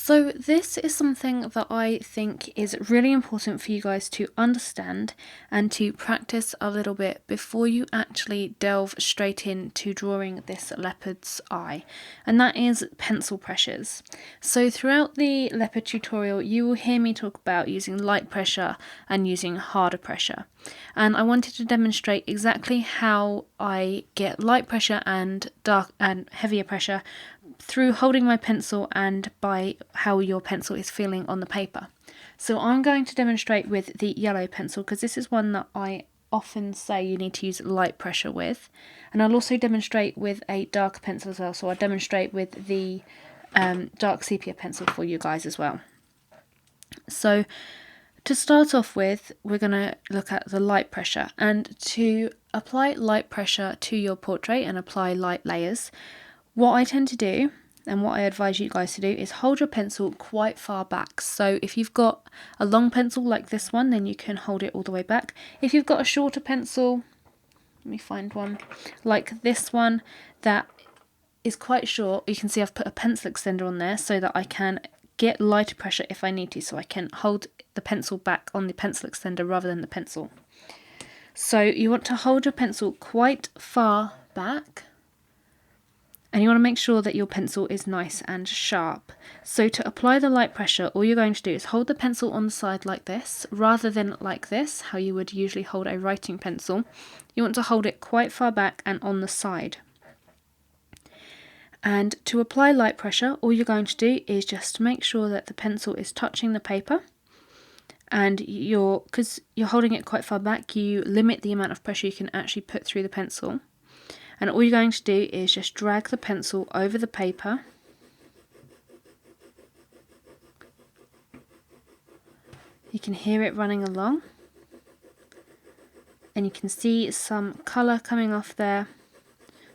So this is something that I think is really important for you guys to understand and to practice a little bit before you actually delve straight into drawing this leopard's eye, and that is pencil pressures. So throughout the leopard tutorial you will hear me talk about using light pressure and using harder pressure, and I wanted to demonstrate exactly how I get light pressure and dark and heavier pressure through holding my pencil and by how your pencil is feeling on the paper. So I'm going to demonstrate with the yellow pencil because this is one that I often say you need to use light pressure with, and I'll also demonstrate with a darker pencil as well. So I'll demonstrate with the dark sepia pencil for you guys as well. So to start off with, we're going to look at the light pressure, and to apply light pressure to your portrait and apply light layers, what I tend to do, and what I advise you guys to do, is hold your pencil quite far back. So if you've got a long pencil like this one, then you can hold it all the way back. If you've got a shorter pencil, let me find one, like this one that is quite short, you can see I've put a pencil extender on there so that I can get lighter pressure if I need to, so I can hold the pencil back on the pencil extender rather than the pencil. So you want to hold your pencil quite far back, and you want to make sure that your pencil is nice and sharp. So to apply the light pressure, all you're going to do is hold the pencil on the side like this, rather than like this, how you would usually hold a writing pencil. You want to hold it quite far back and on the side. And to apply light pressure, all you're going to do is just make sure that the pencil is touching the paper, and because you're holding it quite far back, you limit the amount of pressure you can actually put through the pencil. And all you're going to do is just drag the pencil over the paper. You can hear it running along, and you can see some colour coming off there.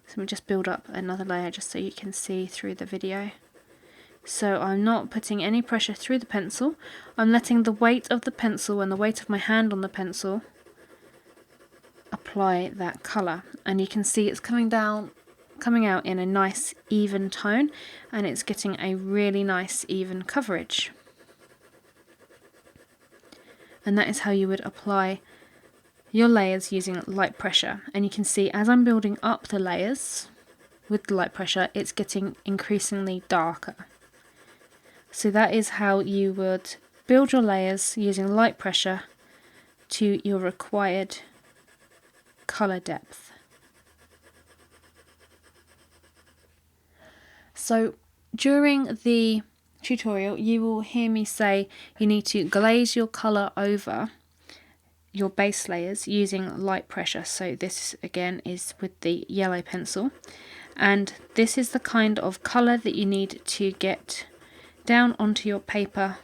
So let me just build up another layer just so you can see through the video. So I'm not putting any pressure through the pencil, I'm letting the weight of the pencil and the weight of my hand on the pencil apply that colour, and you can see it's coming out in a nice even tone, and it's getting a really nice even coverage. And that is how you would apply your layers using light pressure. And you can see as I'm building up the layers with the light pressure, it's getting increasingly darker. So that is how you would build your layers using light pressure to your required colour depth. So during the tutorial you will hear me say you need to glaze your colour over your base layers using light pressure. So this again is with the yellow pencil, and this is the kind of colour that you need to get down onto your paper.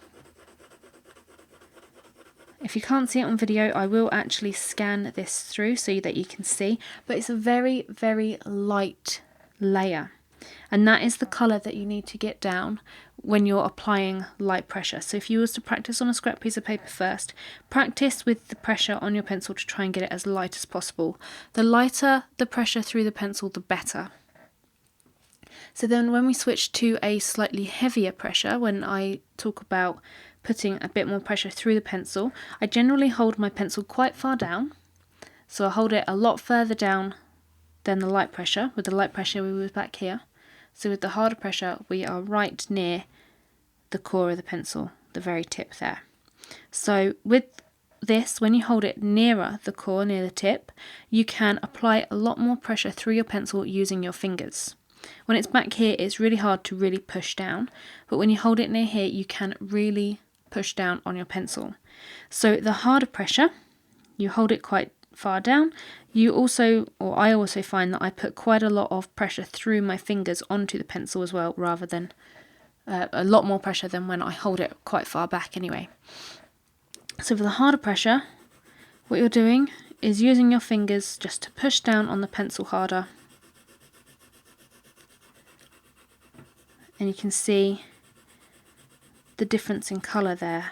If you can't see it on video, I will actually scan this through so that you can see, but it's a very, very light layer, and that is the colour that you need to get down when you're applying light pressure. So if you was to practice on a scrap piece of paper first, practice with the pressure on your pencil to try and get it as light as possible. The lighter the pressure through the pencil, the better. So then when we switch to a slightly heavier pressure, when I talk about putting a bit more pressure through the pencil, I generally hold my pencil quite far down. So I hold it a lot further down than the light pressure. With the light pressure we were back here. So with the harder pressure we are right near the core of the pencil, the very tip there. So with this, when you hold it nearer the core, near the tip, you can apply a lot more pressure through your pencil using your fingers. When it's back here, it's really hard to really push down, but when you hold it near here, you can really push down on your pencil. So the harder pressure, you hold it quite far down. I also find that I put quite a lot of pressure through my fingers onto the pencil as well, rather than a lot more pressure than when I hold it quite far back anyway. So for the harder pressure, what you're doing is using your fingers just to push down on the pencil harder. And you can see the difference in colour there.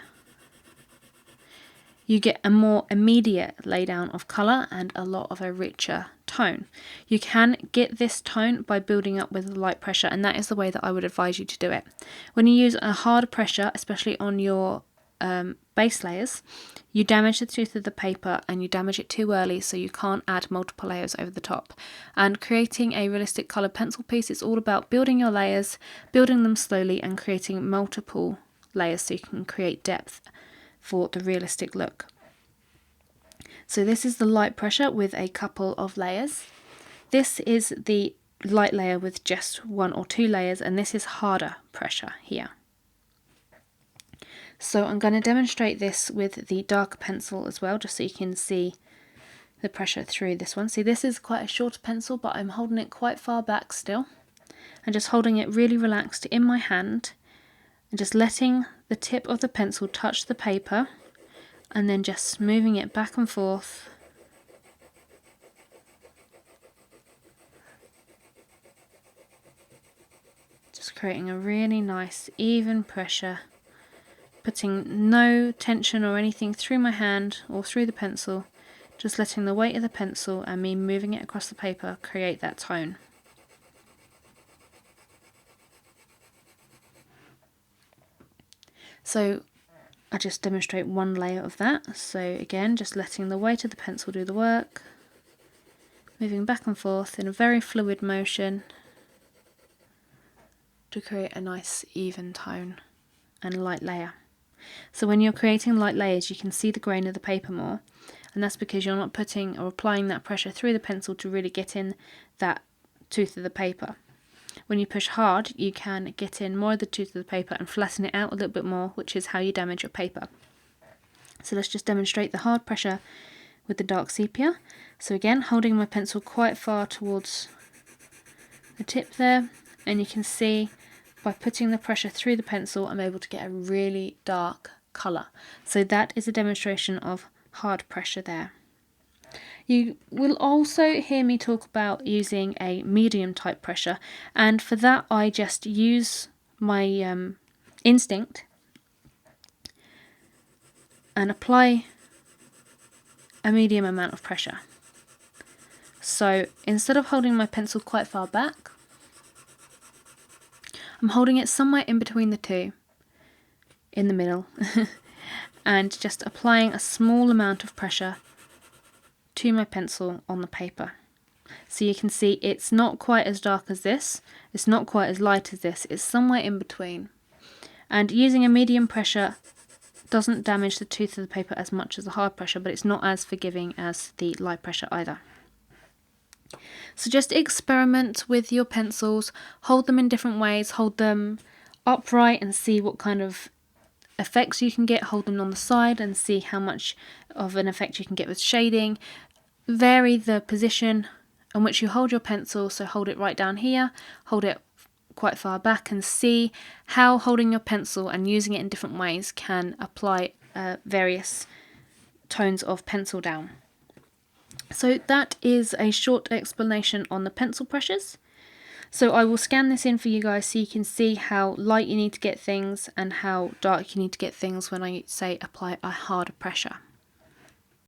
You get a more immediate laydown of colour and a lot of a richer tone. You can get this tone by building up with light pressure, and that is the way that I would advise you to do it. When you use a hard pressure, especially on your base layers, you damage the tooth of the paper and you damage it too early, so you can't add multiple layers over the top. And creating a realistic coloured pencil piece is all about building your layers, building them slowly and creating multiple layers so you can create depth for the realistic look. So this is the light pressure with a couple of layers. This is the light layer with just 1 or 2 layers, and this is harder pressure here. So I'm going to demonstrate this with the darker pencil as well, just so you can see the pressure through this one. See, this is quite a shorter pencil, but I'm holding it quite far back still, and just holding it really relaxed in my hand, and just letting the tip of the pencil touch the paper, and then just moving it back and forth. Just creating a really nice even pressure, putting no tension or anything through my hand or through the pencil, just letting the weight of the pencil and me moving it across the paper create that tone. So I just demonstrate one layer of that. So again, just letting the weight of the pencil do the work, moving back and forth in a very fluid motion to create a nice even tone and light layer. So when you're creating light layers, you can see the grain of the paper more, and that's because you're not putting or applying that pressure through the pencil to really get in that tooth of the paper. When you push hard, you can get in more of the tooth of the paper and flatten it out a little bit more, which is how you damage your paper. So let's just demonstrate the hard pressure with the dark sepia. So again, holding my pencil quite far towards the tip there, and you can see by putting the pressure through the pencil, I'm able to get a really dark colour. So that is a demonstration of hard pressure there. You will also hear me talk about using a medium type pressure, and for that I just use my instinct and apply a medium amount of pressure. So instead of holding my pencil quite far back, I'm holding it somewhere in between the two, in the middle, and just applying a small amount of pressure to my pencil on the paper. So you can see it's not quite as dark as this, it's not quite as light as this, it's somewhere in between. And using a medium pressure doesn't damage the tooth of the paper as much as the hard pressure, but it's not as forgiving as the light pressure either. So just experiment with your pencils, hold them in different ways, hold them upright and see what kind of effects you can get, hold them on the side and see how much of an effect you can get with shading. Vary the position in which you hold your pencil, so hold it right down here, hold it quite far back, and see how holding your pencil and using it in different ways can apply various tones of pencil down. So that is a short explanation on the pencil pressures. So I will scan this in for you guys so you can see how light you need to get things and how dark you need to get things when I say apply a harder pressure.